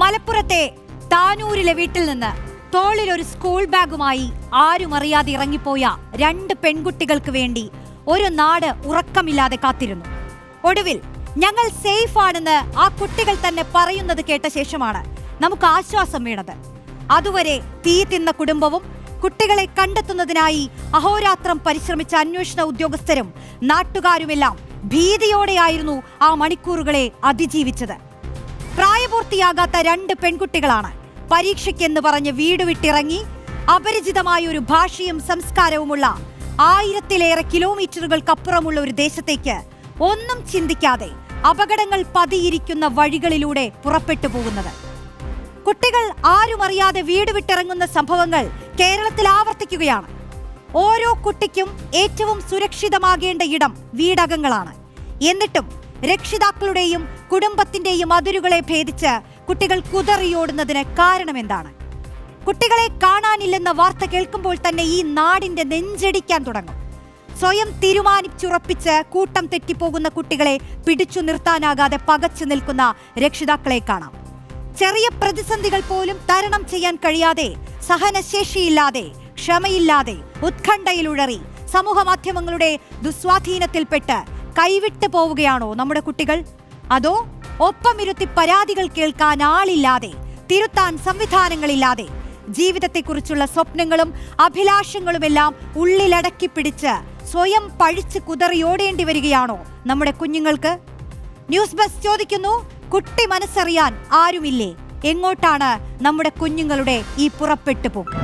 മലപ്പുറത്തെ താനൂരിലെ വീട്ടിൽ നിന്ന് തോളിൽ ഒരു സ്കൂൾ ബാഗുമായി ആരും അറിയാതെ ഇറങ്ങിപ്പോയ 2 പെൺകുട്ടികൾക്ക് വേണ്ടി ഒരു നാട് ഉറക്കമില്ലാതെ കാത്തിരുന്നു. ഒടുവിൽ ഞങ്ങൾ സേഫ് ആണെന്ന് ആ കുട്ടികൾ തന്നെ പറയുന്നത് കേട്ട ശേഷമാണ് നമുക്ക് ആശ്വാസം വീണത്. അതുവരെ തീ തിന്ന കുടുംബവും കുട്ടികളെ കണ്ടെത്തുന്നതിനായി അഹോരാത്രം പരിശ്രമിച്ച അന്വേഷണ ഉദ്യോഗസ്ഥരും നാട്ടുകാരുമെല്ലാം ഭീതിയോടെയായിരുന്നു ആ മണിക്കൂറുകളെ അതിജീവിച്ചത്. പ്രായപൂർത്തിയാകാത്ത 2 പെൺകുട്ടികളാണ് പരീക്ഷയ്ക്കെന്ന് പറഞ്ഞ് വീട് വിട്ടിറങ്ങി അപരിചിതമായ ഒരു ഭാഷയും സംസ്കാരവുമുള്ള 1000-ലേറെ കിലോമീറ്ററുകൾക്കപ്പുറമുള്ള ഒരു ദേശത്തേക്ക് ഒന്നും ചിന്തിക്കാതെ അപകടങ്ങൾ പതിയിരിക്കുന്ന വഴികളിലൂടെ പുറപ്പെട്ടു പോകുന്നത്. കുട്ടികൾ ആരും അറിയാതെ വീട് വിട്ടിറങ്ങുന്ന സംഭവങ്ങൾ കേരളത്തിൽ ആവർത്തിക്കുകയാണ്. ഓരോ കുട്ടിക്കും ഏറ്റവും സുരക്ഷിതമാകേണ്ട ഇടം വീടകങ്ങളാണ്. എന്നിട്ടും രക്ഷിതാക്കളുടെയും കുടുംബത്തിന്റെയും അതിരുകളെ ഭേദിച്ച് കുട്ടികൾ കുതറിയോടുന്നതിന് കാരണമെന്താണ്? കുട്ടികളെ കാണാനില്ലെന്ന വാർത്ത കേൾക്കുമ്പോൾ തന്നെ ഈ നാടിന്റെ നെഞ്ചടിക്കാൻ തുടങ്ങും. സ്വയം തീരുമാനിച്ചുറപ്പിച്ച് കൂട്ടം തെറ്റിപ്പോകുന്ന കുട്ടികളെ പിടിച്ചു നിർത്താനാകാതെ പകച്ചു നിൽക്കുന്ന രക്ഷിതാക്കളെ കാണാം. ചെറിയ പ്രതിസന്ധികൾ പോലും തരണം ചെയ്യാൻ കഴിയാതെ, സഹനശേഷിയില്ലാതെ, ക്ഷമയില്ലാതെ, ഉത്കണ്ഠയിലുഴറി സമൂഹ മാധ്യമങ്ങളുടെ ദുസ്വാധീനത്തിൽപ്പെട്ട് കൈവിട്ടു പോവുകയാണോ നമ്മുടെ കുട്ടികൾ? അതോ ഒപ്പമിരുത്തി പരാതികൾ കേൾക്കാൻ ആളില്ലാതെ, തിരുത്താൻ സംവിധാനങ്ങളില്ലാതെ, ജീവിതത്തെക്കുറിച്ചുള്ള സ്വപ്നങ്ങളും അഭിലാഷങ്ങളുമെല്ലാം ഉള്ളിലടക്കി പിടിച്ച് സ്വയം പഴിച്ച് കുതറിയോടേണ്ടി വരികയാണോ നമ്മുടെ കുഞ്ഞുങ്ങൾക്ക്? ന്യൂസ് ബസ് ചോദിക്കുന്നു, കുട്ടി മനസ്സറിയാൻ ആരുമില്ലേ? എങ്ങോട്ടാണ് നമ്മുടെ കുഞ്ഞുങ്ങളുടെ ഈ പുറപ്പെട്ടു പോക്ക്?